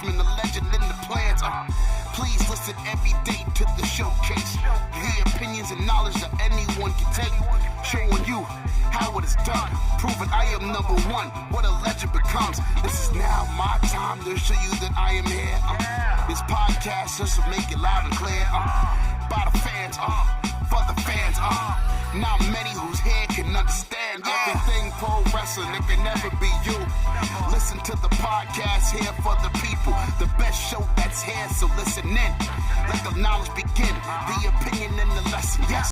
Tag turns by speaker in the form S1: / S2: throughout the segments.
S1: freshman, the legend in the plans. Please listen every day to the showcase. The opinions and knowledge that anyone can take. Showing you how it is done. Proving I am number one. What a legend becomes. This is now my time to show you that I am here. This podcast just to make it loud and clear. By the fans, for the fans. Not many whose head can understand everything pro wrestling. It can never be you. Listen to the podcast here for the people. The best show that's here, so listen in. Let the knowledge begin. The opinion and the lesson. Yes.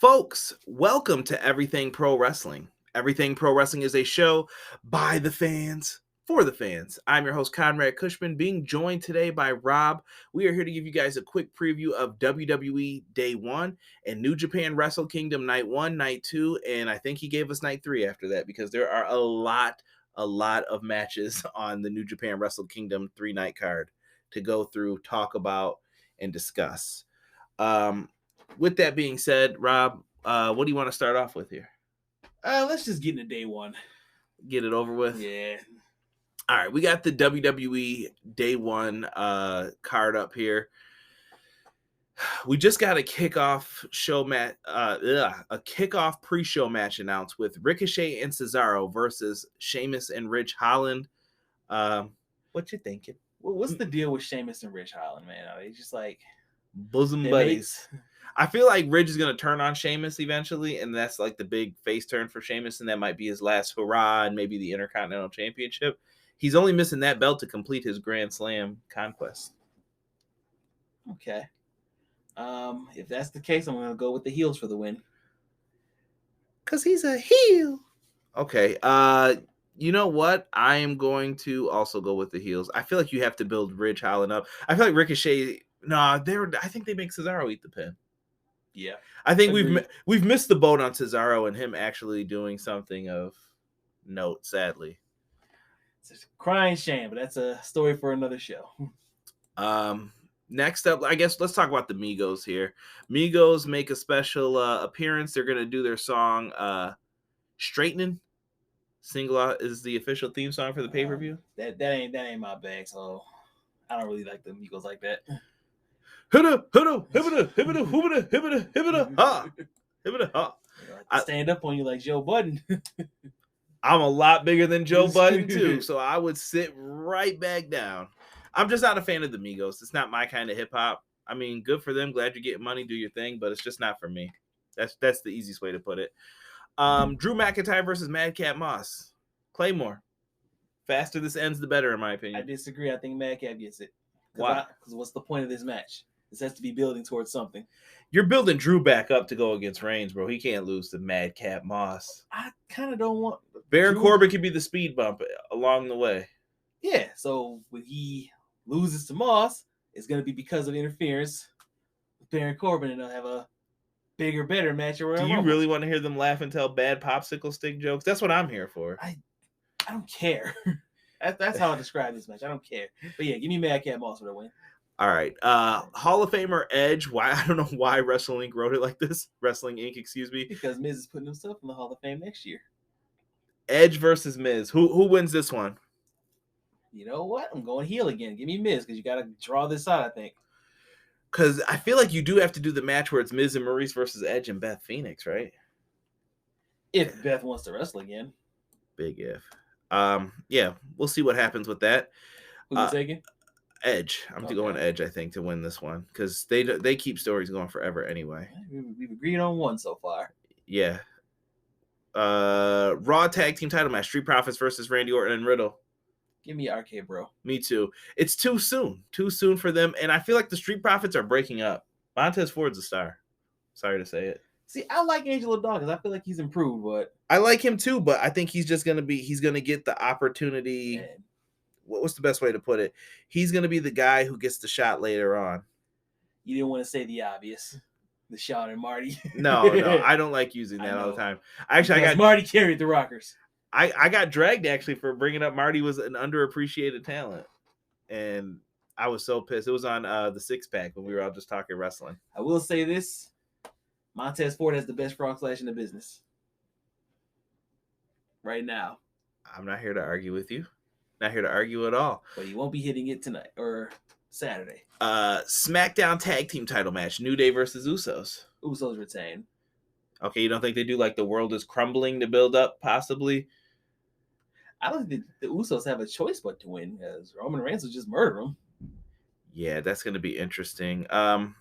S2: Folks, welcome to Everything Pro Wrestling. Everything Pro Wrestling is a show by the fans, for the fans. I'm your host, Conrad Cushman, being joined today by Rob. We are here to give you guys a quick preview of WWE Day 1 and New Japan Wrestle Kingdom Night 1, Night 2, and I think he gave us Night 3 after that because there are a lot of matches on the New Japan Wrestle Kingdom 3-night card to go through, talk about, and discuss. With that being said, Rob, what do you want to start off with here?
S3: Let's just get into Day 1.
S2: Get it over with?
S3: Yeah.
S2: All right, we got the WWE Day 1 card up here. We just got a kickoff show match, a kickoff pre-show match announced with Ricochet and Cesaro versus Sheamus and Rich Holland. What you thinking?
S3: Well, what's the deal with Sheamus and Rich Holland, man? Are they just like
S2: bosom buddies? I feel like Rich is going to turn on Sheamus eventually, and that's like the big face turn for Sheamus, and that might be his last hurrah and maybe the Intercontinental Championship. He's only missing that belt to complete his Grand Slam conquest.
S3: Okay. If that's the case, I'm going to go with the heels for the win.
S2: Because he's a heel. Okay. You know what? I am going to also go with the heels. I feel like you have to build Rich Holland up. I feel like Ricochet... I think they make Cesaro eat the pin.
S3: Yeah.
S2: I think we've missed the boat on Cesaro and him actually doing something of note, sadly.
S3: It's a crying shame, but that's a story for another show.
S2: Next up, I guess let's talk about the Migos here. Migos make a special appearance. They're going to do their song Straightenin. Single out is the official theme song for the pay-per-view.
S3: That ain't my bag, so I don't really like the Migos like that. Stand up on you like Joe Budden.
S2: I'm a lot bigger than Joe Budden too, so I would sit right back down. I'm just not a fan of the Migos. It's not my kind of hip hop. I mean, good for them. Glad you're getting money, do your thing, but it's just not for me. That's the easiest way to put it. Drew McIntyre versus Madcap Moss. Claymore. Faster this ends, the better, in my opinion.
S3: I disagree. I think Madcap gets it.
S2: Why?
S3: Because what's the point of this match? This has to be building towards something.
S2: You're building Drew back up to go against Reigns, bro. He can't lose to Madcap Moss.
S3: I kind of don't want...
S2: Baron Corbin could be the speed bump along the way.
S3: Yeah, so when he loses to Moss, it's going to be because of interference with Baron Corbin, and they'll have a bigger, better match around.
S2: Do you really want to hear them laugh and tell bad popsicle stick jokes? That's what I'm here for.
S3: I don't care. That's how I describe this match. I don't care. But yeah, give me Madcap Moss for the win.
S2: All right. Hall of Famer Edge. Why? I don't know why Wrestling Inc. wrote it like this. Wrestling Inc., excuse me.
S3: Because Miz is putting himself in the Hall of Fame next year.
S2: Edge versus Miz. Who wins this one?
S3: You know what? I'm going heel again. Give me Miz because you got to draw this out, I think.
S2: Because I feel like you do have to do the match where it's Miz and Maurice versus Edge and Beth Phoenix, right?
S3: If Beth wants to wrestle again.
S2: Big if. Yeah, we'll see what happens with that.
S3: Who you taking?
S2: Edge. I'm going Edge, I think, to win this one because they keep stories going forever anyway.
S3: We've agreed on one so far.
S2: Yeah. Raw Tag Team Title match: Street Profits versus Randy Orton and Riddle.
S3: Give me RK Bro.
S2: Me too. It's too soon for them, and I feel like the Street Profits are breaking up. Montez Ford's a star. Sorry to say it.
S3: See, I like Angelo Dawkins. I feel like he's improved, but
S2: I like him too. But I think he's gonna get the opportunity. Man. What's the best way to put it? He's going to be the guy who gets the shot later on.
S3: You didn't want to say the obvious. The Shawn and Marty.
S2: No, I don't like using that all the time. I got
S3: Marty carried the Rockers.
S2: I got dragged actually for bringing up Marty was an underappreciated talent. And I was so pissed. It was on the Six Pack when we were all just talking wrestling.
S3: I will say this. Montez Ford has the best frog splash in the business. Right now.
S2: I'm not here to argue with you. Not here to argue at all.
S3: But he won't be hitting it tonight or Saturday.
S2: SmackDown Tag Team title match. New Day versus Usos.
S3: Usos retain.
S2: Okay, you don't think they do like the world is crumbling to build up, possibly?
S3: I don't think the Usos have a choice but to win, because Roman Reigns will just murder them.
S2: Yeah, that's going to be interesting. I'm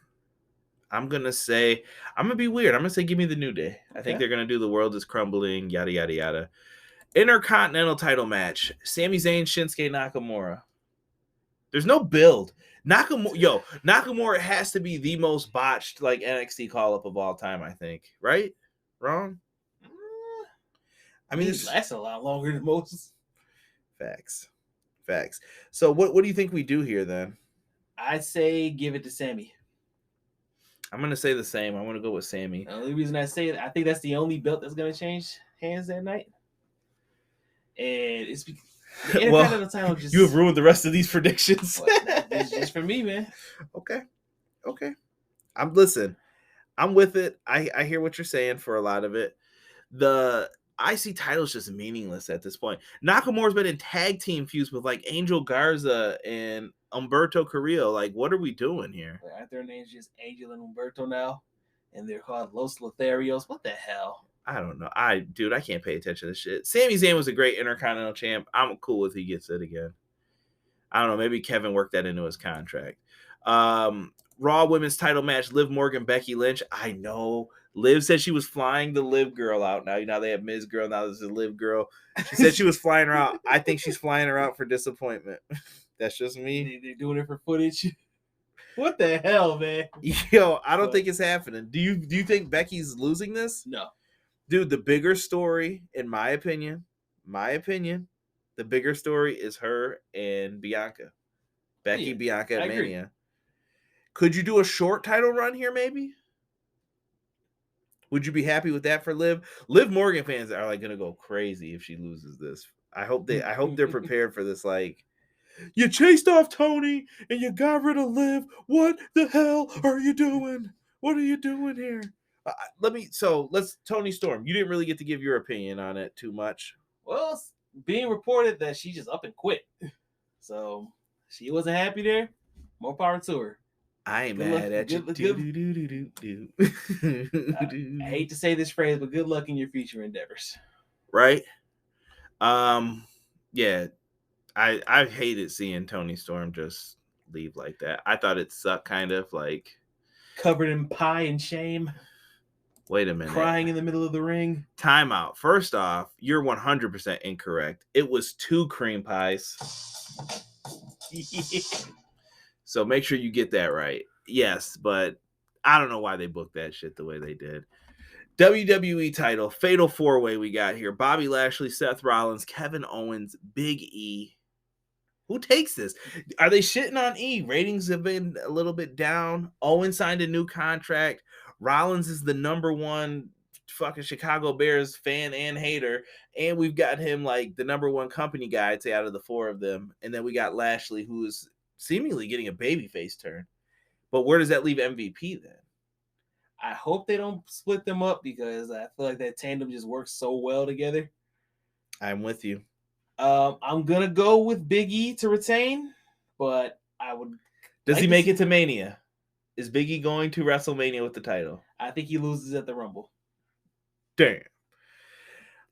S2: going to be weird. I'm going to say give me the New Day. I think they're going to do the world is crumbling, yada, yada, yada. Intercontinental title match. Sami Zayn, Shinsuke Nakamura. There's no build. Nakamura has to be the most botched like NXT call-up of all time, I think. Right? Wrong?
S3: I mean, this lasts a lot longer than most.
S2: Facts. So what do you think we do here then?
S3: I'd say give it to Sami.
S2: I'm going to say the same. I want to go with Sami.
S3: The only reason I say it, I think that's the only belt that's going to change hands that night. And it's because the Intercontinental title just...
S2: You have ruined the rest of these predictions.
S3: It's just for me, man.
S2: Okay. I'm with it. I hear what you're saying for a lot of it. The IC title is just meaningless at this point. Nakamura's been in tag team feuds with like Angel Garza and Humberto Carrillo. Like, what are we doing here?
S3: Aren't their names just Angel and Humberto now? And they're called Los Lotharios. What the hell?
S2: I don't know. I can't pay attention to this shit. Sami Zayn was a great Intercontinental champ. I'm cool if he gets it again. I don't know. Maybe Kevin worked that into his contract. Raw women's title match, Liv Morgan, Becky Lynch. I know. Liv said she was flying the Liv girl out. Now they have Ms. Girl. Now there's a Liv girl. She said she was flying her out. I think she's flying her out for disappointment. That's just me.
S3: They're doing it for footage. What the hell, man?
S2: Yo, I don't think it's happening. Do you think Becky's losing this?
S3: No.
S2: Dude, the bigger story, in my opinion, the bigger story is her and Bianca. Becky, Bianca, and Mania. Could you do a short title run here, maybe? Would you be happy with that for Liv? Liv Morgan fans are like gonna go crazy if she loses this. I hope they're prepared for this. Like, you chased off Tony and you got rid of Liv. What the hell are you doing? What are you doing here? Let's Tony Storm. You didn't really get to give your opinion on it too much.
S3: Well, it's being reported that she just up and quit. So she wasn't happy there. More power to her.
S2: I ain't mad at you.
S3: I hate to say this phrase, but good luck in your future endeavors.
S2: Right? Yeah. I hated seeing Tony Storm just leave like that. I thought it sucked, kind of like
S3: covered in pie and shame.
S2: Wait a minute.
S3: Crying in the middle of the ring.
S2: Timeout. First off, you're 100% incorrect. It was 2 cream pies. So make sure you get that right. Yes, but I don't know why they booked that shit the way they did. WWE title, fatal 4-way we got here. Bobby Lashley, Seth Rollins, Kevin Owens, Big E. Who takes this? Are they shitting on E? Ratings have been a little bit down. Owens signed a new contract. Rollins is the number one fucking Chicago Bears fan and hater. And we've got him like the number one company guy, I'd say, out of the 4 of them. And then we got Lashley, who is seemingly getting a babyface turn. But where does that leave MVP then?
S3: I hope they don't split them up because I feel like that tandem just works so well together.
S2: I'm with you.
S3: I'm going to go with Big E to retain, but I would...
S2: Does he make it to Mania? Is Big E going to WrestleMania with the title?
S3: I think he loses at the Rumble.
S2: Damn.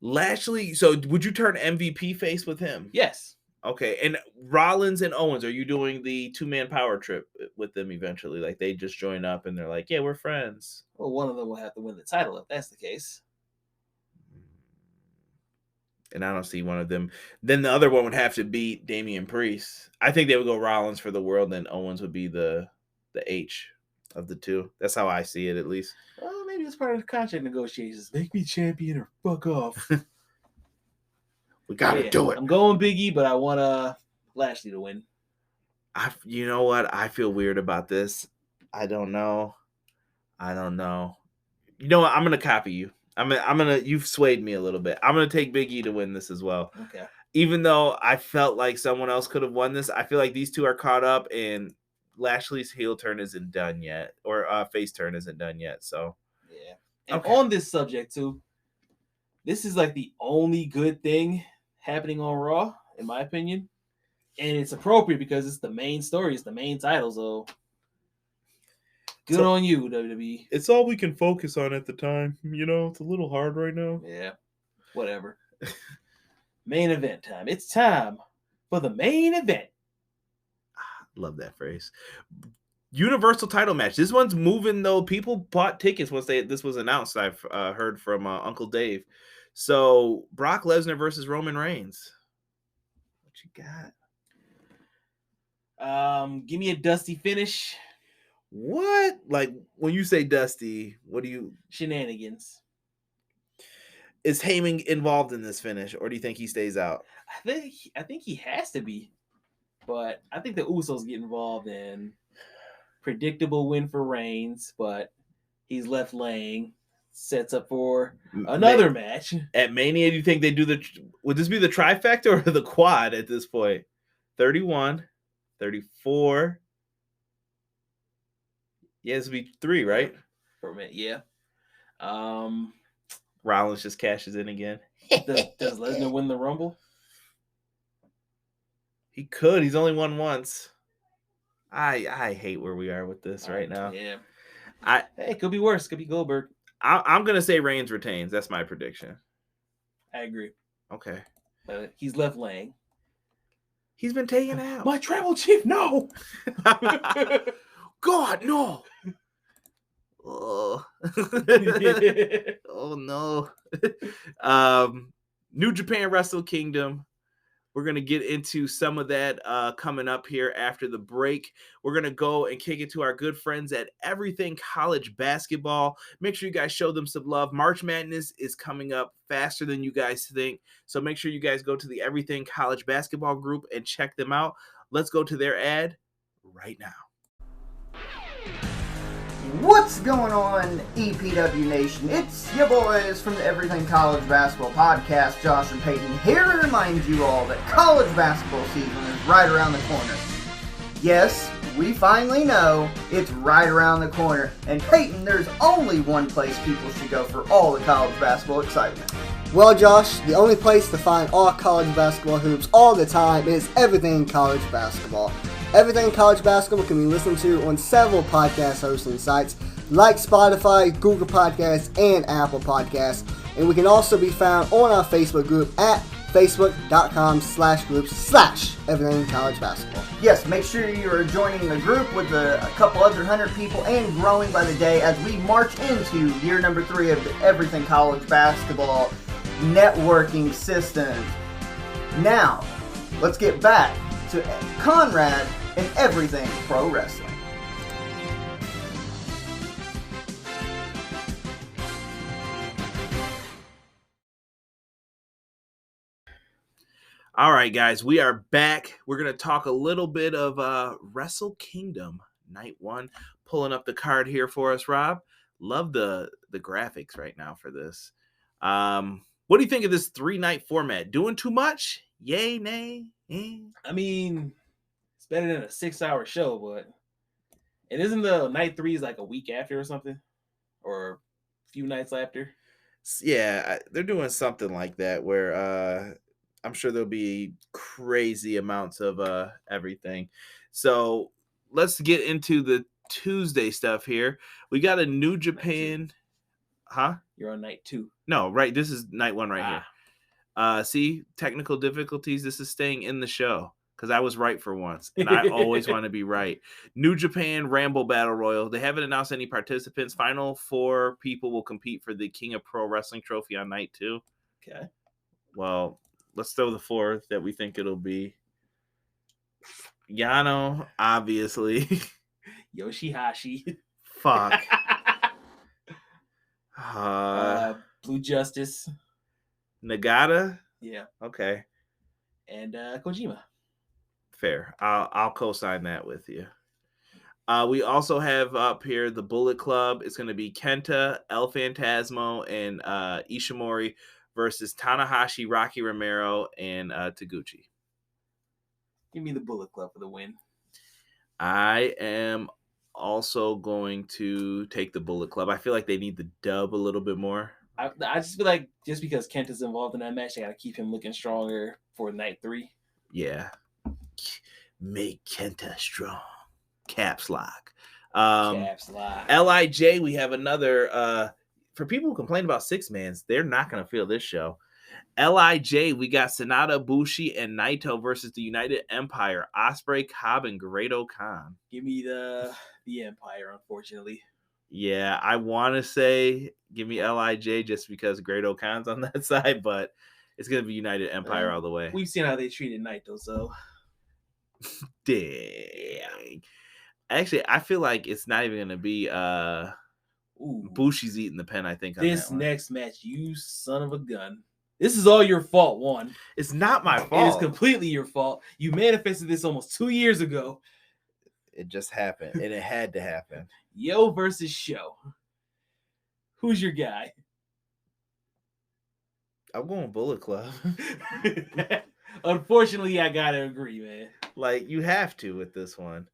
S2: Lashley, so would you turn MVP face with him?
S3: Yes.
S2: Okay, and Rollins and Owens, are you doing the 2-man power trip with them eventually? Like, they just join up and they're like, yeah, we're friends.
S3: Well, one of them will have to win the title if that's the case.
S2: And I don't see one of them. Then the other one would have to beat Damian Priest. I think they would go Rollins for the world, and Owens would be the H of the 2. That's how I see it, at least.
S3: Well, maybe it's part of the contract negotiations. Make me champion or fuck off.
S2: We gotta do it.
S3: I'm going Big E, but I want Lashley to win.
S2: You know what? I feel weird about this. I don't know. You know what? I'm gonna copy you. I'm gonna. You've swayed me a little bit. I'm gonna take Big E to win this as well.
S3: Okay.
S2: Even though I felt like someone else could have won this, I feel like these 2 are caught up, and Lashley's heel turn isn't done yet, or face turn isn't done yet. So
S3: yeah. And on this subject too, this is like the only good thing happening on Raw, in my opinion. And it's appropriate because it's the main story. It's the main title. So good on you, WWE.
S2: It's all we can focus on at the time. It's a little hard right now.
S3: Yeah, whatever. Main event time. It's time for the main event.
S2: Love that phrase. Universal title match. This one's moving though. People bought tickets once this was announced. I've heard from Uncle Dave. So Brock Lesnar versus Roman Reigns. What you
S3: got? Give me a dusty finish.
S2: What? Like when you say dusty, what do you?
S3: Shenanigans.
S2: Is Heyman involved in this finish, or do you think he stays out?
S3: I think he has to be, but I think the Usos get involved in predictable win for Reigns, but he's left laying. Sets up for another match
S2: at Mania. Do you think they do would this be the trifecta or the quad at this point? 31, 34. Yeah, this would be 3, right?
S3: For a minute, yeah.
S2: Rollins just cashes in again.
S3: Does Lesnar win the Rumble?
S2: He could. He's only won once. I hate where we are with this right now.
S3: Yeah.
S2: Hey,
S3: it could be worse. Could be Goldberg.
S2: I'm gonna say Reigns retains. That's my prediction.
S3: I agree.
S2: Okay.
S3: He's left laying.
S2: He's been taken out.
S3: My tribal chief, no.
S2: God, no. Oh. Oh no. New Japan Wrestle Kingdom. We're going to get into some of that coming up here after the break. We're going to go and kick it to our good friends at Everything College Basketball. Make sure you guys show them some love. March Madness is coming up faster than you guys think. So make sure you guys go to the Everything College Basketball group and check them out. Let's go to their ad right now.
S4: What's going on, EPW Nation? It's your boys from the Everything College Basketball Podcast, Josh and Peyton, here to remind you all that college basketball season is right around the corner. Yes, we finally know it's right around the corner. And Peyton, there's only one place people should go for all the college basketball excitement.
S5: Well, Josh, the only place to find all college basketball hoops all the time is Everything College Basketball. Everything College Basketball can be listened to on several podcast hosting sites like Spotify, Google Podcasts, and Apple Podcasts. And we can also be found on our Facebook group at facebook.com/groups/Everything College Basketball.
S4: Yes, make sure you are joining the group with a couple other 100 people and growing by the day as we march into year number 3 of the Everything College Basketball networking system. Now, let's get back to Conrad and Everything Pro Wrestling.
S2: All right, guys, we are back. We're going to talk a little bit of Wrestle Kingdom Night 1. Pulling up the card here for us, Rob. Love the graphics right now for this. What do you think of this 3-night format? Doing too much? Yay, nay?
S3: I mean, it's better than a 6-hour show, but it isn't the night 3 like a week after or something, or a few nights after.
S2: Yeah, they're doing something like that where I'm sure there'll be crazy amounts of everything. So let's get into the Tuesday stuff here. We got a New Japan. Huh?
S3: You're on night 2.
S2: No, right. This is night 1 right here. See, technical difficulties. This is staying in the show because I was right for once, and I always want to be right. New Japan Ramble Battle Royal. They haven't announced any participants. Final 4 people will compete for the King of Pro Wrestling trophy on night 2.
S3: Okay.
S2: Well, let's throw the 4th that we think it'll be. Yano, obviously.
S3: Yoshihashi.
S2: Fuck.
S3: Blue Justice.
S2: Nagata.
S3: Yeah.
S2: Okay.
S3: And Kojima.
S2: Fair. I'll co-sign that with you. We also have up here the Bullet Club. It's going to be Kenta, El Phantasmo, and Ishimori versus Tanahashi, Rocky Romero, and Taguchi.
S3: Give me the Bullet Club for the win.
S2: I am also going to take the Bullet Club. I feel like they need the dub a little bit more.
S3: I just feel like because Kenta's involved in that match, they got to keep him looking stronger for night 3.
S2: Yeah. Make Kenta strong. Caps lock.
S3: Caps lock.
S2: LIJ, we have another. For people who complain about six-mans, they're not going to feel this show. LIJ, we got Sanada, Bushi, and Naito versus the United Empire. Ospreay, Cobb, and Great Khan.
S3: Give me the Empire, unfortunately.
S2: Yeah, I want to say give me LIJ just because Great Khan's on that side, but it's going to be United Empire all the way.
S3: We've seen how they treated Naito, so.
S2: Dang. Actually, I feel like it's not even going to be Bushi's eating the pen, I think. On
S3: this
S2: that one.
S3: next match, you son of a gun. This is all your fault, one.
S2: It's not my fault.
S3: It is completely your fault. You manifested this almost 2 years ago.
S2: It just happened, and it had to happen.
S3: Yo versus Show. Who's your guy?
S2: I'm going Bullet Club.
S3: Unfortunately, I gotta agree, man.
S2: Like, you have to with this one.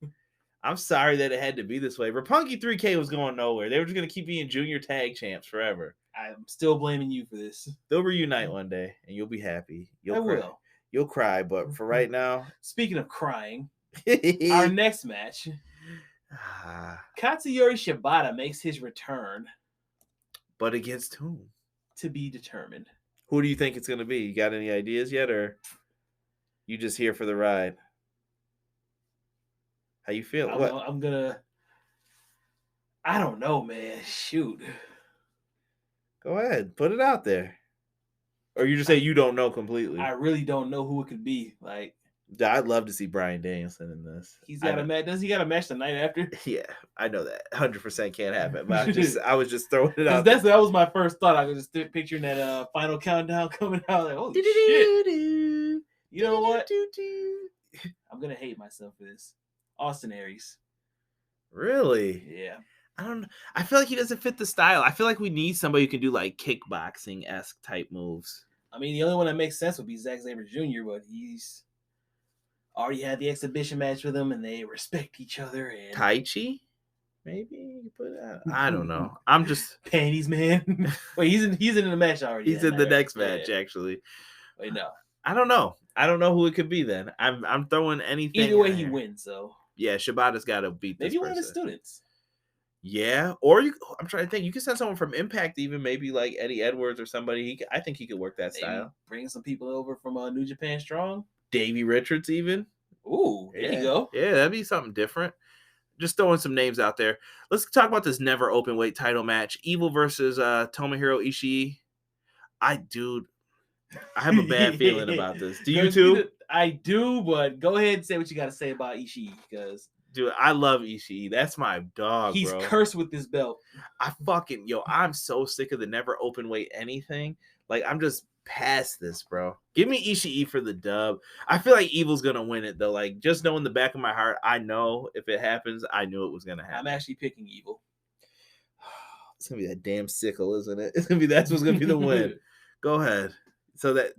S2: I'm sorry that it had to be this way. Roppongi 3K was going nowhere. They were just going to keep being junior tag champs forever.
S3: I'm still blaming you for this.
S2: They'll reunite one day, and you'll be happy.
S3: I will.
S2: You'll cry, but for right now...
S3: Speaking of crying, our next match, Katsuyori Shibata makes his return.
S2: But against whom?
S3: To be determined.
S2: Who do you think it's going to be? You got any ideas yet, or you just here for the ride? How you feel?
S3: I don't know, man. Shoot.
S2: Go ahead. Put it out there. Or you just say you don't know completely.
S3: I really don't know who it could be. Like,
S2: I'd love to see Bryan Danielson in this.
S3: He's got a match. Does he got a match the night after?
S2: Yeah, I know that 100% can't happen. But I was just throwing it out.
S3: That was my first thought. I was just picturing that final countdown coming out. Like, holy shit! You know what? I'm gonna hate myself for this. Austin Aries.
S2: Really?
S3: Yeah.
S2: I don't know. I feel like he doesn't fit the style. I feel like we need somebody who can do like kickboxing-esque type moves.
S3: I mean, the only one that makes sense would be Zack Sabre Jr., but he's already had the exhibition match with him, and they respect each other. And
S2: Tai Chi? Maybe? I don't know. I'm just
S3: panties, man. Wait, he's in the match already.
S2: He's in the next match, actually.
S3: Wait, no.
S2: I don't know. I don't know who it could be then. I'm throwing anything.
S3: Either way, he wins, so.
S2: Yeah, Shibata's got to beat this
S3: Maybe one
S2: person.
S3: of the students.
S2: Yeah, or I'm trying to think. You could send someone from Impact, even maybe like Eddie Edwards or somebody. I think he could work that style.
S3: Bring some people over from New Japan Strong.
S2: Davey Richards, even.
S3: Ooh, there you go.
S2: Yeah, that'd be something different. Just throwing some names out there. Let's talk about this never open weight title match: Evil versus Tomohiro Ishii. I have a bad feeling about this. Do you too?
S3: I do, but go ahead and say what you got to say about Ishii, because.
S2: Dude, I love Ishii. That's my dog,
S3: He's
S2: bro.
S3: cursed with this belt.
S2: I'm so sick of the never open weight anything. Like, I'm just past this, bro. Give me Ishii for the dub. I feel like Evil's going to win it, though. Like, just knowing the back of my heart, I know if it happens, I knew it was going to happen.
S3: I'm actually picking Evil.
S2: It's going to be that damn sickle, isn't it? That's what's going to be the win. Go ahead. So that,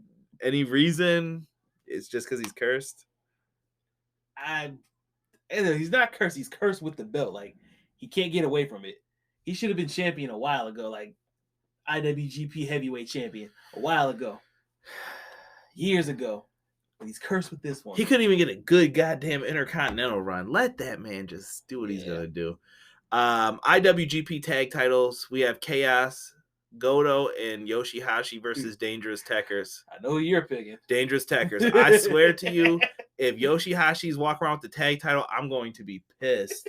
S2: any reason? It's just because he's cursed?
S3: He's not cursed. He's cursed with the belt. Like, he can't get away from it. He should have been champion a while ago, like IWGP heavyweight champion a while ago, years ago. But he's cursed with this one.
S2: He couldn't even get a good goddamn Intercontinental run. Let that man just do what he's gonna do. IWGP tag titles. We have Chaos, Goto, and Yoshihashi versus Dangerous Tekkers.
S3: I know who you're picking.
S2: Dangerous Tekkers. I swear to you, if Yoshihashi's walking around with the tag title, I'm going to be pissed.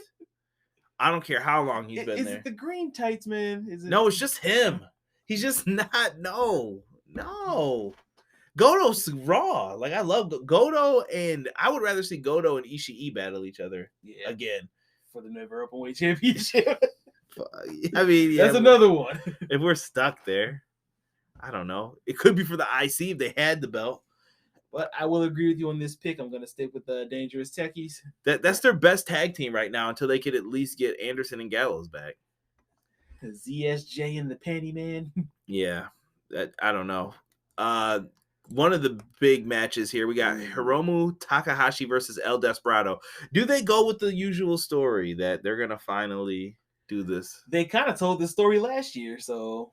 S2: I don't care how long he's been there.
S3: Is it the green tights, man?
S2: No, it's just him. He's just not. No. Goto's raw. Like, I love Goto, and I would rather see Goto and Ishii battle each other again.
S3: For the never open weight championship.
S2: I mean, yeah,
S3: that's another one.
S2: If we're stuck there, I don't know. It could be for the IC if they had the belt.
S3: But I will agree with you on this pick. I'm going to stick with the Dangerous Techies.
S2: That's their best tag team right now until they could at least get Anderson and Gallows back.
S3: ZSJ and the Panty Man.
S2: Yeah, I don't know. One of the big matches here, we got Hiromu Takahashi versus El Desperado. Do they go with the usual story that they're going to finally do this?
S3: They kind of told this story last year, so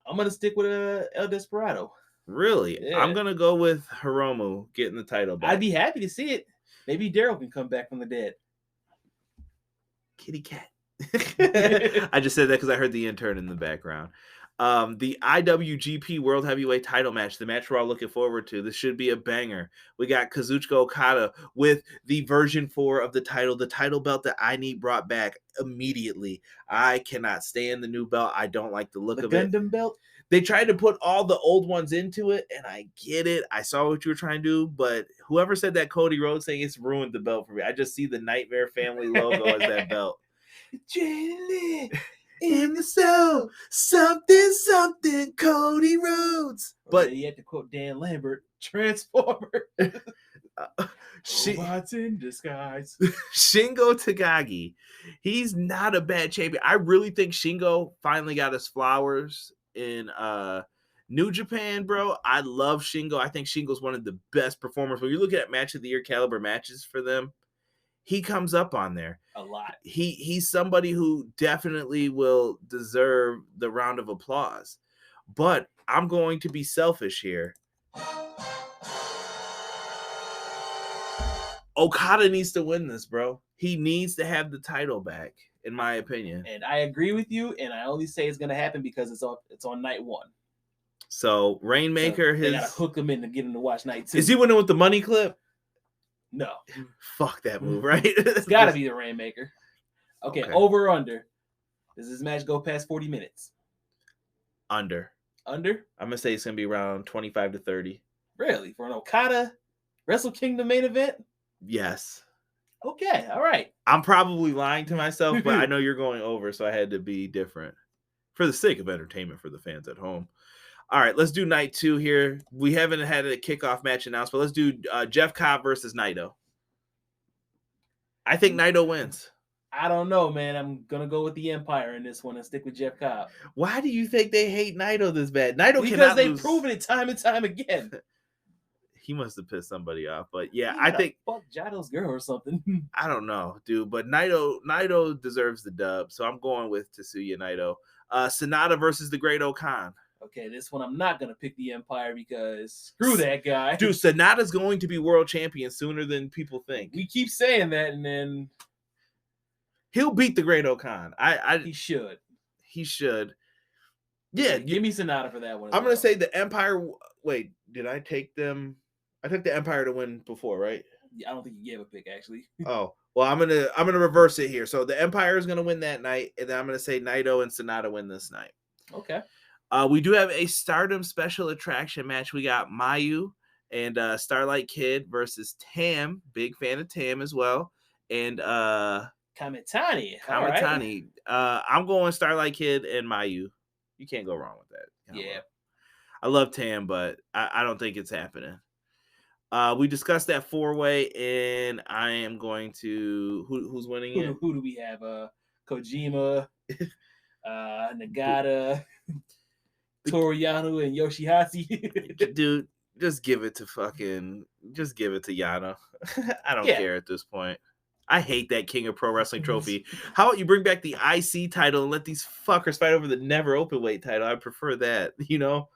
S3: I'm going to stick with El Desperado.
S2: Really?
S3: Yeah.
S2: I'm gonna go with Hiromu getting the title back.
S3: I'd be happy to see it. Maybe Daryl can come back from the dead.
S2: Kitty cat. I just said that because I heard the intern in the background. The IWGP World Heavyweight Title match, the match we're all looking forward to. This should be a banger. We got Kazuchika Okada with the version 4 of the title belt that I need brought back immediately. I cannot stand the new belt. I don't like the look of it.
S3: The Gundam belt?
S2: They tried to put all the old ones into it, and I get it. I saw what you were trying to do, but whoever said that Cody Rhodes thing, it's ruined the belt for me. I just see the Nightmare Family logo as that belt. Jelly in the soul, something, Cody Rhodes. But
S3: you had to quote Dan Lambert, Transformer. Robots in disguise.
S2: Shingo Takagi, he's not a bad champion. I really think Shingo finally got his flowers in New Japan, bro. I love Shingo. I think Shingo's one of the best performers. When you look at match of the year caliber matches for them, he comes up on there
S3: a lot.
S2: He's somebody who definitely will deserve the round of applause. But I'm going to be selfish here. Okada needs to win this, bro. He needs to have the title back, in my opinion.
S3: And I agree with you, and I only say it's going to happen because it's on night 1.
S2: So Rainmaker,
S3: they got to hook him in to get him to watch night 2.
S2: Is he winning with the money clip?
S3: No.
S2: Fuck that move, right?
S3: It's got to be the Rainmaker. Okay, over or under? Does this match go past 40 minutes?
S2: Under.
S3: Under?
S2: I'm going to say it's going to be around 25 to 30.
S3: Really? For an Okada Wrestle Kingdom main event?
S2: Yes.
S3: Okay, all right.
S2: I'm probably lying to myself, but I know you're going over, so I had to be different for the sake of entertainment for the fans at home. All right, let's do night 2 here. We haven't had a kickoff match announced, but let's do Jeff Cobb versus Naito. I think Naito wins.
S3: I don't know, man. I'm going to go with the Empire in this one and stick with Jeff Cobb.
S2: Why do you think they hate Naito this bad? Naito
S3: because they've proven it time and time again.
S2: He must have pissed somebody off, but yeah, I think
S3: fuck Jato's girl or something.
S2: I don't know, dude, but Naito deserves the dub, so I'm going with Tetsuya Naito. Sonata versus the Great Okan.
S3: Okay, this one I'm not gonna pick the Empire because screw that guy.
S2: Dude, Sonata's going to be world champion sooner than people think.
S3: We keep saying that, and then
S2: he'll beat the Great Okan.
S3: He should.
S2: He should. Yeah,
S3: give me Sonata for that one.
S2: I'm gonna say the Empire. Wait, did I take them? I took the Empire to win before, right?
S3: Yeah, I don't think you gave a pick actually.
S2: Oh, well, I'm gonna reverse it here. So the Empire is gonna win that night, and then I'm gonna say Naito and Sonata win this night.
S3: Okay.
S2: We do have a Stardom special attraction match. We got Mayu and Starlight Kid versus Tam. Big fan of Tam as well. And
S3: Kamitani.
S2: Right. I'm going Starlight Kid and Mayu. You can't go wrong with that.
S3: Yeah.
S2: I love Tam, but I don't think it's happening. We discussed that 4-way, and I am going to who's winning it?
S3: Who do we have? Kojima, Nagata, Toriano, and Yoshihashi.
S2: Dude, just give it to Yano. I don't care at this point. I hate that King of Pro Wrestling trophy. How about you bring back the IC title and let these fuckers fight over the never openweight title? I prefer that, you know?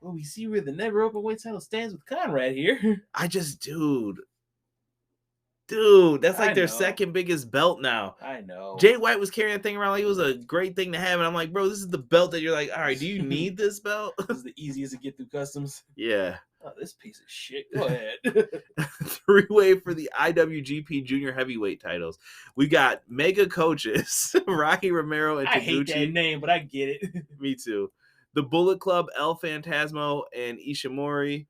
S3: Well, we see where the never openweight title stands with Conrad here.
S2: Dude, that's like their second biggest belt now.
S3: I know.
S2: Jay White was carrying that thing around like it was a great thing to have, and I'm like, bro, this is the belt that you're like, all right, do you need this belt?
S3: This is the easiest to get through customs.
S2: Yeah.
S3: Oh, this piece of shit. Go ahead.
S2: 3-way for the IWGP Junior Heavyweight titles. We got mega coaches, Rocky Romero and Taguchi.
S3: I hate that name, but I get it.
S2: Me too. The Bullet Club, El Phantasmo and Ishimori.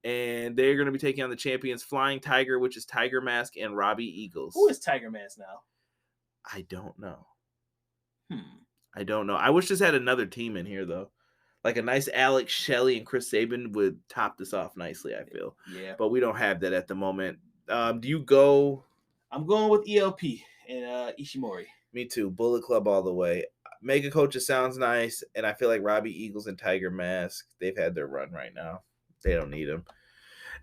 S2: And they're going to be taking on the champions Flying Tiger, which is Tiger Mask, and Robbie Eagles.
S3: Who is Tiger Mask now?
S2: I don't know. I don't know. I wish this had another team in here, though. Like a nice Alex Shelley and Chris Sabin would top this off nicely, I feel.
S3: Yeah.
S2: But we don't have that at the moment. Do you go?
S3: I'm going with ELP and Ishimori.
S2: Me too. Bullet Club all the way. Mega Coaches sounds nice, and I feel like Robbie Eagles and Tiger Mask, they've had their run right now. They don't need them.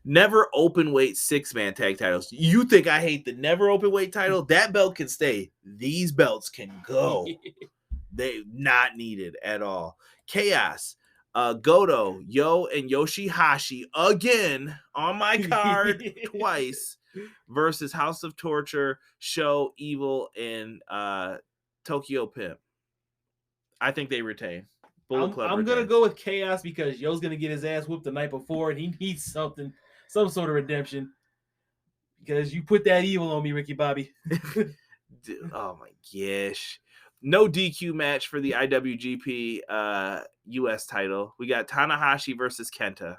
S2: Never open weight 6-man tag titles. You think I hate the never open weight title? That belt can stay. These belts can go. They not needed at all. Chaos. Goto, Yo, and Yoshihashi again on my card twice versus House of Torture, Show, Evil, and Tokyo Pimp. I think they retain.
S3: I'm gonna go with Chaos because Yo's gonna get his ass whooped the night before, and he needs some sort of redemption. Because you put that evil on me, Ricky Bobby.
S2: Dude, oh my gosh. No DQ match for the IWGP US title. We got Tanahashi versus Kenta.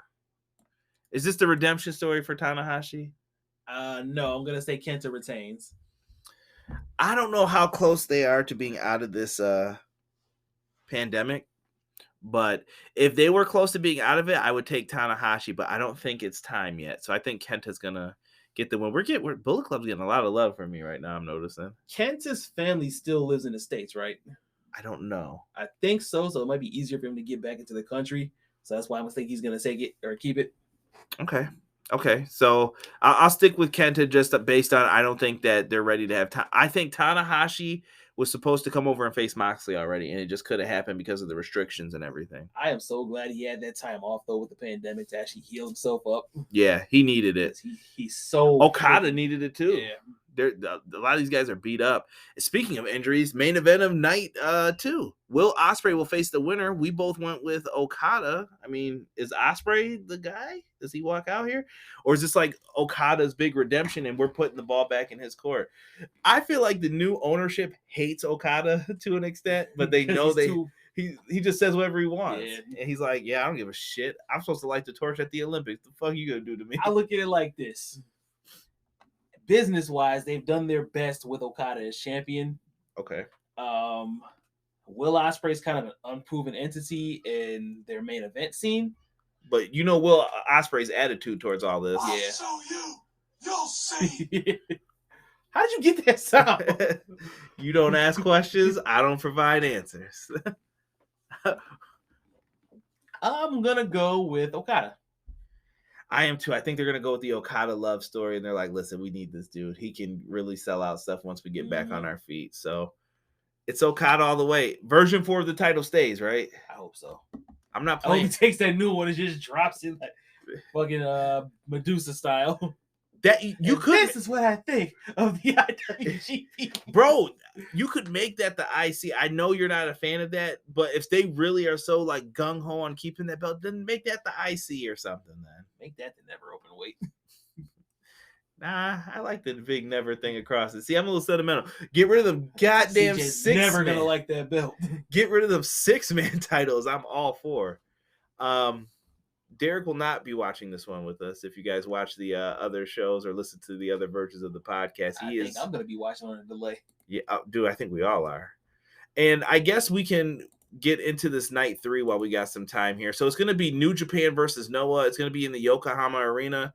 S2: Is this the redemption story for Tanahashi?
S3: No, I'm gonna say Kenta retains.
S2: I don't know how close they are to being out of this pandemic, but if they were close to being out of it, I would take Tanahashi, but I don't think it's time yet. So I think Kenta's gonna get the win. We're Bullet Club's getting a lot of love from me right now, I'm noticing.
S3: Kenta's family still lives in the States, right?
S2: I don't know.
S3: I think so. So it might be easier for him to get back into the country. So that's why I'm think he's gonna take it or keep it.
S2: Okay. So I'll stick with Kenta just based on I don't think that they're ready to have time. I think Tanahashi was supposed to come over and face Moxley already, and it just couldn't happen because of the restrictions and everything.
S3: I am so glad he had that time off though with the pandemic to actually heal himself up.
S2: Yeah, he needed it.
S3: He's so
S2: Okada needed it too.
S3: Yeah.
S2: A lot of these guys are beat up. Speaking of injuries, main event of night 2. Will Ospreay will face the winner. We both went with Okada. I mean, is Ospreay the guy? Does he walk out here? Or is this like Okada's big redemption and we're putting the ball back in his court? I feel like the new ownership hates Okada to an extent, but they know he just says whatever he wants. Yeah. And he's like, yeah, I don't give a shit. I'm supposed to light the torch at the Olympics. The fuck you gonna do to me?
S3: I look at it like this. Business-wise, they've done their best with Okada as champion.
S2: Okay.
S3: Will Ospreay's kind of an unproven entity in their main event scene.
S2: But you know Will Ospreay's attitude towards all this.
S1: I'll show you. You'll see.
S3: How did you get that sound?
S2: You don't ask questions, I don't provide answers.
S3: I'm going to go with Okada.
S2: I am too. I think they're going to go with the Okada love story. And they're like, listen, we need this dude. He can really sell out stuff once we get back on our feet. So it's Okada all the way. Version 4 of the title stays, right?
S3: I hope so.
S2: I'm not
S3: I hope
S2: playing.
S3: he takes that new one and just drops it like fucking Medusa style.
S2: That you could.
S3: This is what I think of the IWGP.
S2: Bro, you could make that the IC. I know you're not a fan of that, but if they really are so like gung-ho on keeping that belt, then make that the IC or something then.
S3: Make that the never open weight.
S2: Nah, I like the big never thing across it. See, I'm a little sentimental. Get rid of them goddamn
S3: CJ's
S2: 6
S3: never
S2: man.
S3: gonna like that belt.
S2: Get rid of them 6-man titles. I'm all for. Derek will not be watching this one with us. If you guys watch the other shows or listen to the other versions of the podcast,
S3: I think I'm going to be watching on a delay.
S2: Yeah, dude, I think we all are. And I guess we can get into this night 3 while we got some time here. So it's going to be New Japan versus Noah. It's going to be in the Yokohama Arena.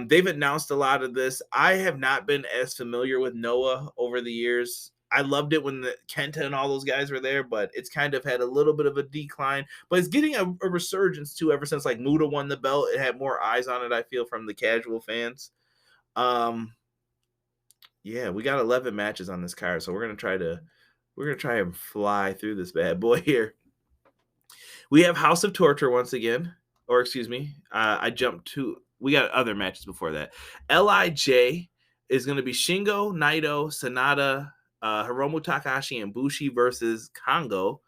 S2: They've announced a lot of this. I have not been as familiar with Noah over the years. I loved it when the Kenta and all those guys were there, but it's kind of had a little bit of a decline. But it's getting a resurgence too. Ever since like Muta won the belt, it had more eyes on it. I feel from the casual fans. Yeah, we got 11 matches on this card, so we're gonna try and fly through this bad boy here. We have House of Torture once again, or excuse me, I jumped to. We got other matches before that. LIJ is going to be Shingo, Naito, Sanada, Hiromu Takahashi, and Bushi versus Kongo,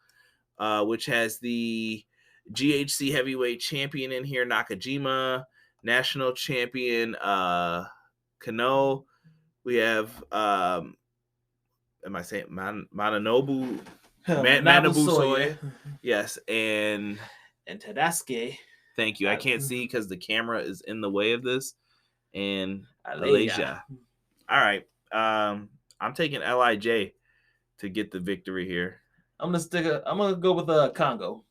S2: which has the GHC heavyweight champion in here, Nakajima, national champion, Kano. We have, am I saying Manabu Soya? Yes, and
S3: Tadasuke.
S2: Thank you. I can't see because the camera is in the way of this. And Aleja. All right. I'm taking LIJ to get the victory here.
S3: I'm gonna go with Kongo,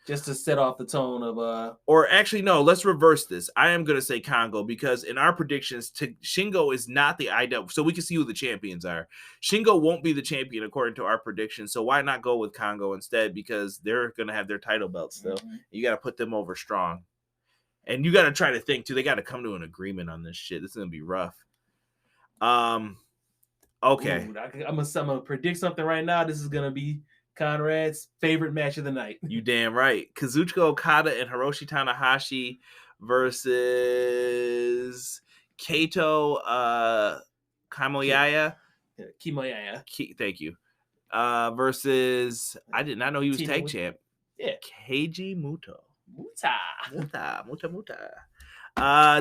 S3: just to set off the tone of
S2: Or actually, no. Let's reverse this. I am gonna say Kongo because in our predictions, Shingo is not the IW. So we can see who the champions are. Shingo won't be the champion according to our predictions. So why not go with Kongo instead? Because they're gonna have their title belts still. Mm-hmm. You got to put them over strong, and you got to try to think too. They got to come to an agreement on this shit. This is gonna be rough. Okay.
S3: Ooh, I'm gonna predict something right now. This is gonna be Conrad's favorite match of the night.
S2: You damn right. Kazuchika Okada and Hiroshi Tanahashi versus Kaito Kimoyaya.
S3: Kimoyaya.
S2: Thank you. Versus, I did not know he was tag champ.
S3: Yeah.
S2: Keiji Muto.
S3: Muta.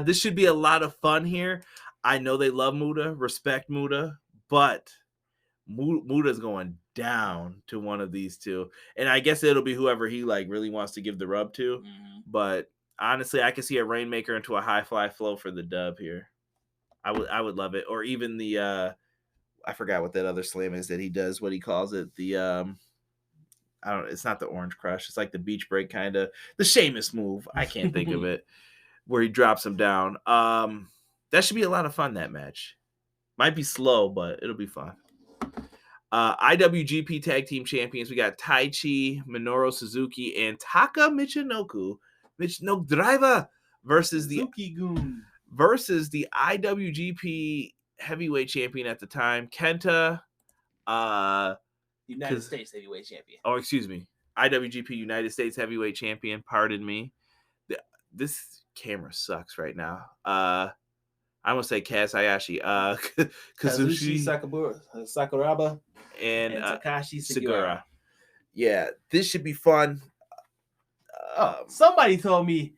S2: This should be a lot of fun here. I know they love Muta, respect Muta, but Muta's going down to one of these two. And I guess it'll be whoever he like really wants to give the rub to.
S3: Mm-hmm.
S2: But honestly, I can see a Rainmaker into a high fly flow for the dub here. I would love it. Or even the I forgot what that other slam is that he does, what he calls it. The I don't know, it's not the Orange Crush, it's like the beach break kind of, the Sheamus move. I can't think of it, where he drops him down. That should be a lot of fun, that match. Might be slow, but it'll be fun. IWGP Tag Team Champions, we got Taichi, Minoru Suzuki, and Taka Michinoku Driver versus the IWGP Heavyweight Champion at the time, Kenta.
S3: United States Heavyweight Champion.
S2: Oh, excuse me. IWGP United States Heavyweight Champion. Pardon me. This camera sucks right now. I want to say Kaz Hayashi,
S3: Kazushi Sakuraba,
S2: and
S3: Takashi
S2: Segura. Yeah, this should be fun.
S3: Somebody told me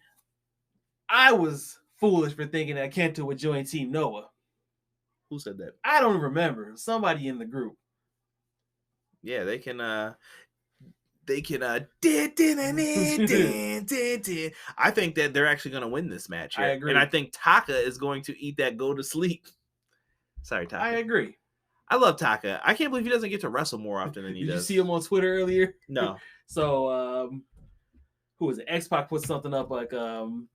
S3: I was foolish for thinking that Kenta would join Team Noah.
S2: Who said that?
S3: I don't remember. Somebody in the group.
S2: Yeah, they can I think that they're actually going to win this match here.
S3: I agree.
S2: And I think Taka is going to eat that go to sleep. Sorry, Taka.
S3: I agree.
S2: I love Taka. I can't believe he doesn't get to wrestle more often than he does.
S3: Did you see him on Twitter earlier?
S2: No.
S3: So, who was it? X-Pac put something up like, I'm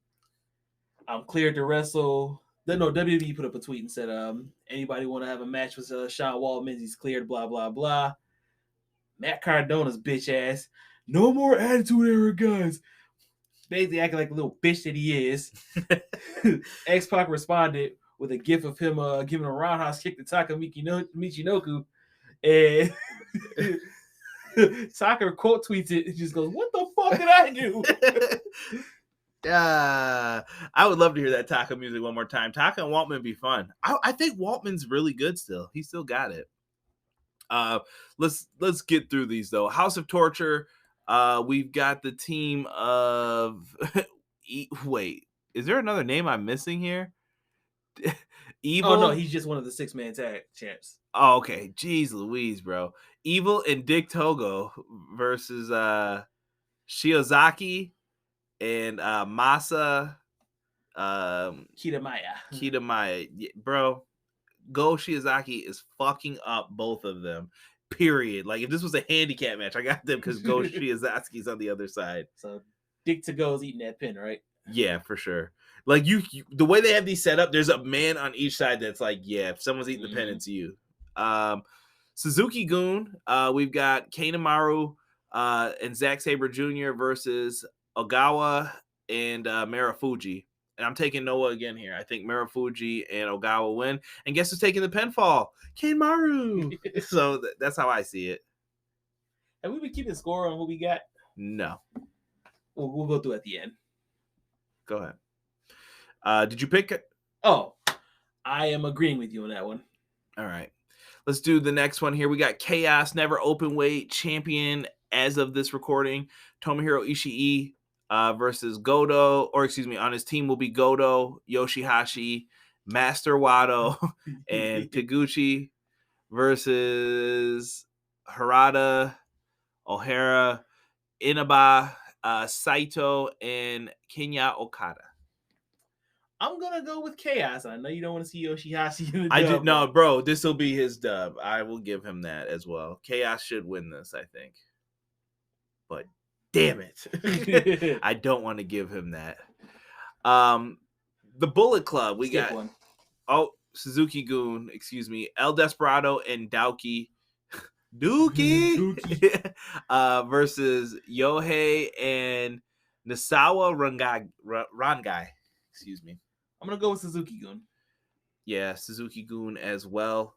S3: cleared to wrestle. No, WWE put up a tweet and said, anybody want to have a match with Sean Waltman? He's cleared, blah, blah, blah. Matt Cardona's bitch ass. No more Attitude Era guys. Basically acting like a little bitch that he is. X-Pac responded with a gif of him giving a roundhouse kick to Taka Michinoku. And Taka quote tweets it and just goes, "What the fuck did I do?"
S2: I would love to hear that Taka music one more time. Taka and Waltman be fun. I think Waltman's really good still. He still got it. Let's get through these though. House of Torture. We've got the team of wait, is there another name I'm missing here? Evil.
S3: Oh no, he's just one of the 6-man tag champs.
S2: Oh, okay. Jeez Louise, bro. Evil and Dick Togo versus Shiozaki and Masa
S3: Kitamaya.
S2: Yeah, bro. Go Shiozaki is fucking up both of them. Period. Like, if this was a handicap match, I got them because Go Shiozaki's on the other side.
S3: So Dick to Go's eating that pin, right?
S2: Yeah, for sure. Like you the way they have these set up, there's a man on each side that's like, yeah, if someone's eating the pin, it's you. Suzuki Gun. We've got Kanemaru and Zack Sabre Jr. versus Ogawa and Marufuji. And I'm taking Noah again here. I think Marufuji and Ogawa win. And guess who's taking the pinfall? Kanemaru. So that's how I see it.
S3: Have we been keeping score on what we got?
S2: No.
S3: We'll go through at the end.
S2: Go ahead. Did you pick it?
S3: Oh, I am agreeing with you on that one.
S2: All right. Let's do the next one here. We got Chaos Never Openweight champion as of this recording, Tomohiro Ishii versus Goto, or excuse me, on his team will be Goto, Yoshihashi, Master Wato, and Taguchi versus Harada, O'Hara, Inaba, Saito, and Kenya Okada.
S3: I'm gonna go with Chaos. I know you don't want to see Yoshihashi in the dub.
S2: I did no, bro. This will be his dub. I will give him that as well. Chaos should win this, I think. But damn it, I don't want to give him that. The Bullet Club. We
S3: Skip
S2: got
S3: one.
S2: Oh, Suzuki Gun. Excuse me, El Desperado and Dookie versus Yohei and Nasawa Rangai. Excuse me.
S3: I'm gonna go with Suzuki Gun.
S2: Yeah, Suzuki Gun as well.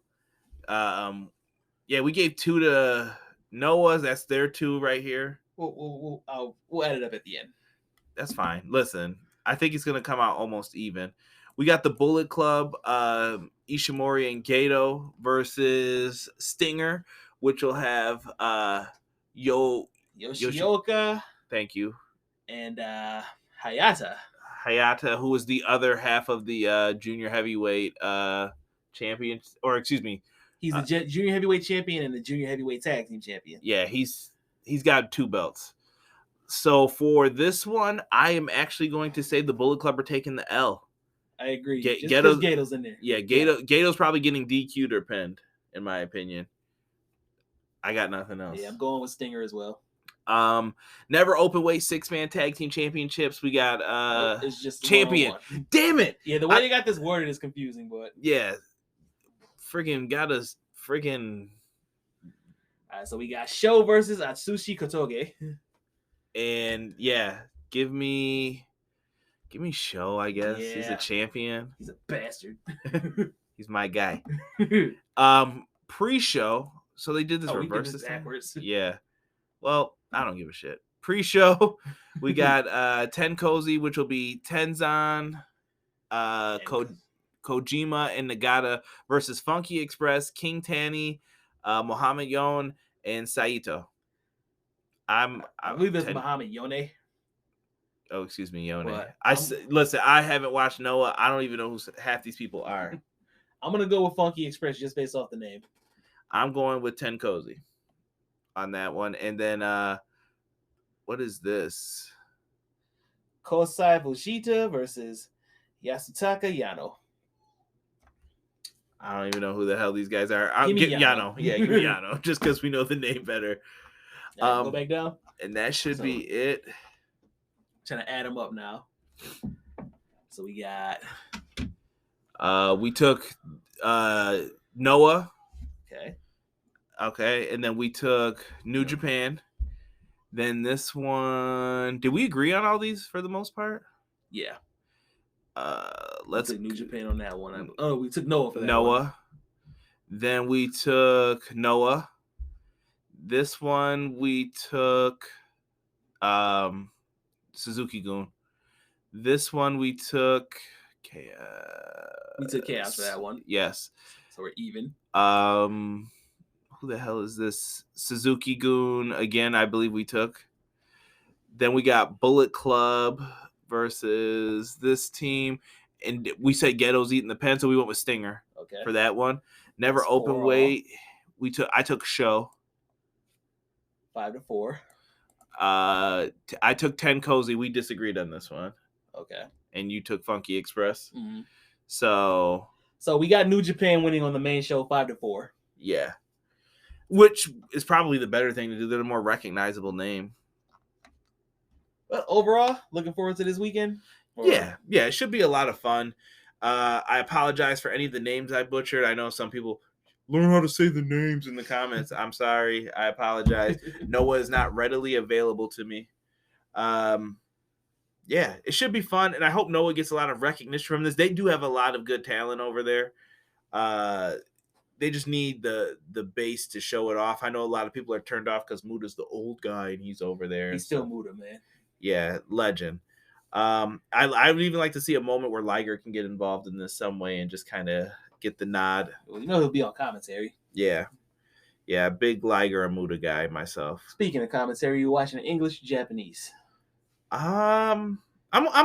S2: Yeah, we gave 2 to Noah's, that's their 2 right here.
S3: We'll add it up at the end.
S2: That's fine. Listen, I think it's going to come out almost even. We got the Bullet Club, Ishimori and Gato versus Stinger, which will have
S3: Yoshioka.
S2: Thank you.
S3: And Hayata,
S2: who is the other half of the junior heavyweight champion, or excuse me.
S3: He's the junior heavyweight champion and the junior heavyweight tag team champion.
S2: Yeah, he's got 2 belts. So for this one, I am actually going to say the Bullet Club are taking the L.
S3: I agree.
S2: Gato's
S3: in there.
S2: Yeah, Gato's probably getting DQ'd or pinned, in my opinion. I got nothing else.
S3: Yeah, I'm going with Stinger as well.
S2: Never open weight 6-man tag team championships. We got
S3: it's just
S2: champion. Damn it!
S3: Yeah, the way they got this worded is confusing, but
S2: yeah, friggin' got us friggin'.
S3: All right, so we got Sho versus Atsushi Kotoge.
S2: And yeah, give me Sho, I guess. Yeah. He's a champion.
S3: He's a bastard.
S2: He's my guy. Pre-show, so they did this reverse this backwards. Yeah. Well, I don't give a shit. Pre-show, we got Tenkozy, which will be Tenzan, Kojima and Nagata versus Funky Express, King Tanny, Muhammad Yon, and Saito. I
S3: believe that's Muhammad Yone.
S2: Oh, excuse me, Yone. Listen, I haven't watched Noah. I don't even know who half these people are.
S3: I'm gonna go with Funky Express just based off the name.
S2: I'm going with Tenkozy on that one, and then what is this?
S3: Kosai Bushita versus Yasutaka Yano.
S2: I don't even know who the hell these guys are.
S3: Give me
S2: Yano. Yeah, give me Yano, just because we know the name better.
S3: Go back down.
S2: And that should be it.
S3: Trying to add them up now. So we got.
S2: We took Noah. Okay, and then we took New Japan. Then this one. Did we agree on all these for the most part?
S3: Yeah.
S2: Let's
S3: take New Japan on that one. We took Noah for that.
S2: Noah.
S3: One.
S2: Then we took Noah. This one we took Suzuki-gun. This one we took Chaos.
S3: We took Chaos for that one.
S2: Yes.
S3: So we're even.
S2: Who the hell is this? Suzuki-gun again, I believe we took. Then we got Bullet Club versus this team. And we said Ghetto's eating the pen, so we went with Stinger for that one. Never That's open weight. I took Sho.
S3: 5-4.
S2: I took Tenkozy. We disagreed on this one.
S3: Okay.
S2: And you took Funky Express.
S3: Mm-hmm.
S2: So
S3: we got New Japan winning on the main show 5-4.
S2: Yeah. Which is probably the better thing to do. They're a more recognizable name.
S3: But overall, looking forward to this weekend.
S2: Yeah, it should be a lot of fun. I apologize for any of the names I butchered. I know some people learn how to say the names in the comments. I'm sorry. I apologize. Noah is not readily available to me. Yeah, it should be fun, and I hope Noah gets a lot of recognition from this. They do have a lot of good talent over there. They just need the base to show it off. I know a lot of people are turned off because Muda's the old guy, and he's over there.
S3: He's still Muda, man.
S2: Yeah, legend. I would even like to see a moment where Liger can get involved in this some way and just kind of get the nod.
S3: Well, he'll be on commentary.
S2: Yeah, big Liger and Muda guy myself.
S3: Speaking of commentary, you watching English or Japanese?
S2: I'm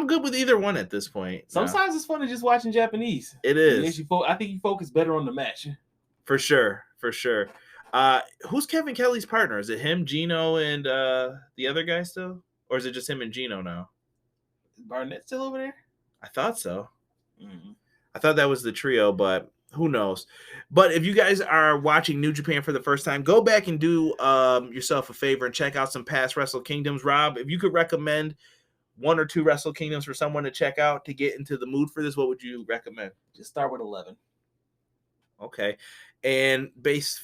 S2: good with either one at this point.
S3: Sometimes it's fun to just watching Japanese.
S2: It is.
S3: I think you focus better on the match.
S2: For sure. Who's Kevin Kelly's partner? Is it him, Gino, and the other guy still? Or is it just him and Gino now?
S3: Is Barnett still over there?
S2: I thought so.
S3: Mm-hmm.
S2: I thought that was the trio, but who knows? But if you guys are watching New Japan for the first time, go back and do yourself a favor and check out some past Wrestle Kingdoms. Rob, if you could recommend 1 or 2 Wrestle Kingdoms for someone to check out to get into the mood for this, what would you recommend?
S3: Just start with 11.
S2: Okay. And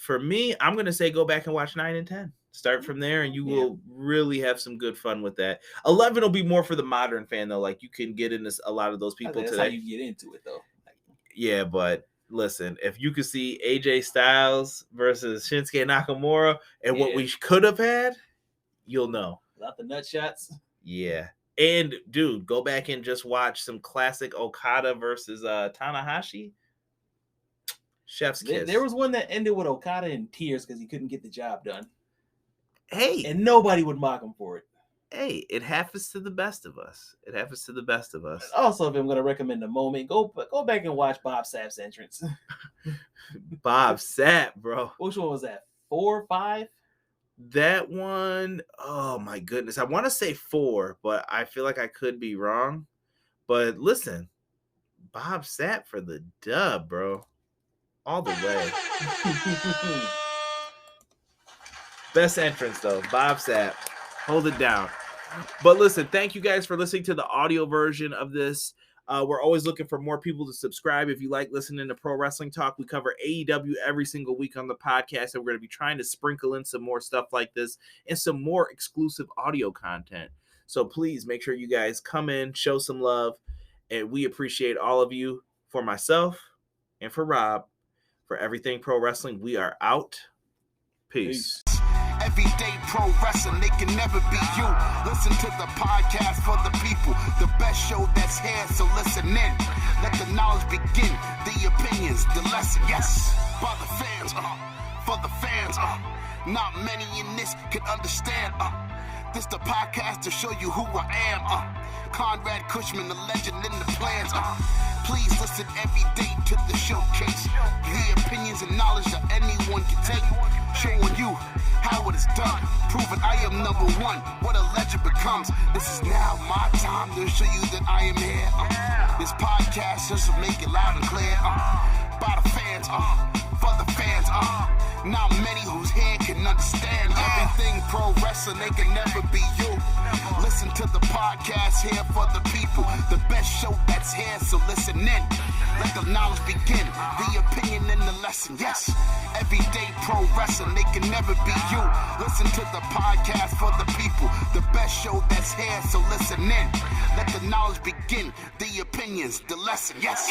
S2: for me, I'm going to say go back and watch 9 and 10. Start from there, and you will really have some good fun with that. 11 will be more for the modern fan, though. Like, you can get into a lot of those people
S3: that's
S2: today.
S3: How you get into it, though.
S2: Yeah, but listen, if you could see AJ Styles versus Shinsuke Nakamura and what we could have had, you'll know.
S3: Without the nut shots.
S2: Yeah. And, dude, go back and just watch some classic Okada versus Tanahashi. Chef's kiss.
S3: There was one that ended with Okada in tears because he couldn't get the job done.
S2: Hey.
S3: And nobody would mock him for it.
S2: Hey, it happens to the best of us. It happens to the best of us.
S3: Also, if I'm going to recommend a moment, go back and watch Bob Sapp's entrance.
S2: Bob Sapp, bro.
S3: Which one was that? 4 or 5?
S2: That one, oh my goodness. I want to say 4, but I feel like I could be wrong. But listen, Bob Sapp for the dub, bro. All the way. Best entrance, though. Bob Sapp. Hold it down. But listen, thank you guys for listening to the audio version of this. We're always looking for more people to subscribe. If you like listening to Pro Wrestling Talk, we cover AEW every single week on the podcast, and we're going to be trying to sprinkle in some more stuff like this and some more exclusive audio content. So please make sure you guys come in, show some love, and we appreciate all of you. For myself and for Rob, for Everything Pro Wrestling, we are out. Peace.
S1: Everyday pro wrestling, they can never be you. Listen to the podcast for the people, the best show that's here, so listen in. Let the knowledge begin, the opinions, the lesson, yes. By the fans, for the fans, not many in this can understand, this the podcast to show you who I am, Conrad Cushman, the legend in the plans, please listen every day to the showcase, the opinions and knowledge that anyone can take, showing you how it is done, proving I am number one, what a legend becomes. This is now my time to show you that I am here. This podcast just to make it loud and clear. By the fans, for the fans, not many who's here can understand everything pro wrestling, they can never be you. Listen to the podcast here for the people, the best show that's here, so listen in. Let the knowledge begin, the opinion and the lesson, yes. Everyday pro wrestling, they can never be you. Listen to the podcast for the people, the best show that's here, so listen in. Let the knowledge begin, the opinions, the lesson, yes.